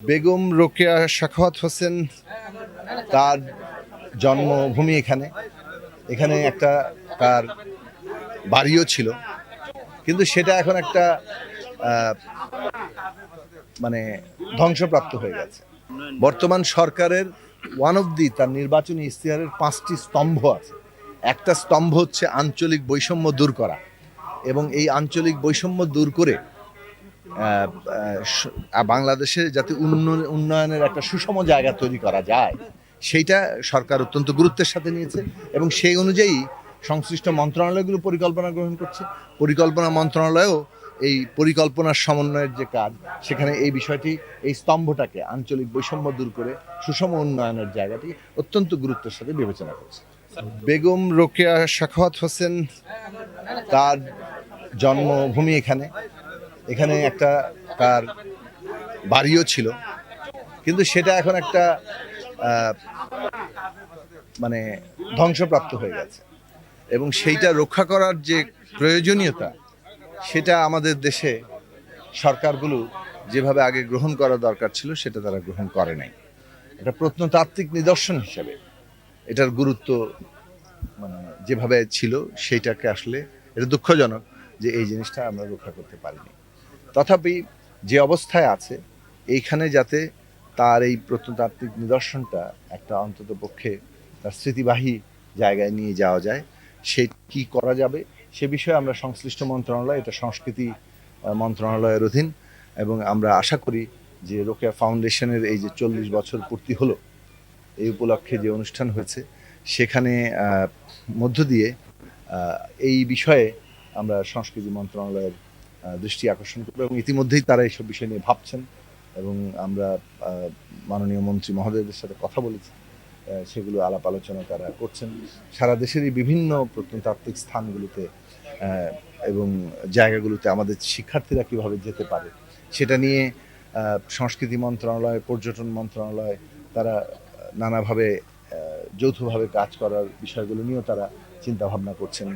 বেগম রোকেয়া সাখাওয়াত হোসেন, তার জন্মভূমি এখানে। এখানে একটা তার বাড়িও ছিল, কিন্তু সেটা এখন একটা মানে ধ্বংসপ্রাপ্ত হয়ে গেছে। বর্তমান সরকারের তার নির্বাচনী ইশতেহারের 5টি স্তম্ভ আছে। একটা স্তম্ভ হচ্ছে আঞ্চলিক বৈষম্য দূর করা, এবং এই আঞ্চলিক বৈষম্য দূর করে বাংলাদেশে যাতে উন্নয়নের একটা সুষম জায়গা তৈরি করা যায়, সেইটা সরকার অত্যন্ত গুরুত্বের সাথে নিয়েছে, এবং সেই অনুযায়ী সংশ্লিষ্ট মন্ত্রণালয়গুলো পরিকল্পনা গ্রহণ করছে। পরিকল্পনা মন্ত্রণালয়ও এই পরিকল্পনার সমন্বয়ের যে কাজ, সেখানে এই বিষয়টি, এই স্তম্ভটাকে আঞ্চলিক বৈষম্য দূর করে সুষম উন্নয়নের জায়গাটি অত্যন্ত গুরুত্বের সাথে বিবেচনা করছে। বেগম রোকেয়া সাখাওয়াত হোসেন, তার জন্মভূমি এখানে। এখানে একটা তার বাড়িও ছিল, কিন্তু সেটা এখন একটা ধ্বংসপ্রাপ্ত হয়ে গেছে, এবং সেইটা রক্ষা করার যে প্রয়োজনীয়তা, সেটা আমাদের দেশে সরকারগুলো যেভাবে আগে গ্রহণ করা দরকার ছিল, সেটা তারা গ্রহণ করে নাই। এটা প্রত্নতাত্ত্বিক নিদর্শন হিসেবে এটার গুরুত্ব যেভাবে ছিল, সেইটাকে আসলে এটা দুঃখজনক যে এই জিনিসটা আমরা রক্ষা করতে পারিনি। তথাপি যে অবস্থায় আছে, এইখানে যাতে তার এই প্রত্নতাত্ত্বিক নিদর্শনটা একটা অন্তত পক্ষে তার স্মৃতিবাহী জায়গায় নিয়ে যাওয়া যায়, সে কি করা যাবে সে বিষয়ে আমরা সংশ্লিষ্ট মন্ত্রণালয়, এটা সংস্কৃতি মন্ত্রণালয়ের অধীন, এবং আমরা আশা করি যে রোকেয়া ফাউন্ডেশনের এই যে 40 বছর পূর্তি হলো, এই উপলক্ষে যে অনুষ্ঠান হয়েছে, সেখানে মধ্য দিয়ে এই বিষয়ে আমরা সংস্কৃতি মন্ত্রণালয়ের দৃষ্টি আকর্ষণ করবো, এবং ইতিমধ্যেই তারা এইসব বিষয় নিয়ে ভাবছেন, এবং আমরা মাননীয় মন্ত্রী মহোদয়দের সাথে কথা বলেছি। সেগুলো আলাপ আলোচনা তারা করছেন। সারা দেশেরই বিভিন্ন প্রত্নতাত্ত্বিক স্থানগুলোতে এবং জায়গাগুলোতে আমাদের শিক্ষার্থীরা কীভাবে যেতে পারে, সেটা নিয়ে সংস্কৃতি মন্ত্রণালয়, পর্যটন মন্ত্রণালয়, তারা নানাভাবে যৌথভাবে কাজ করার বিষয়গুলো নিয়েও তারা চিন্তা ভাবনা করছেন।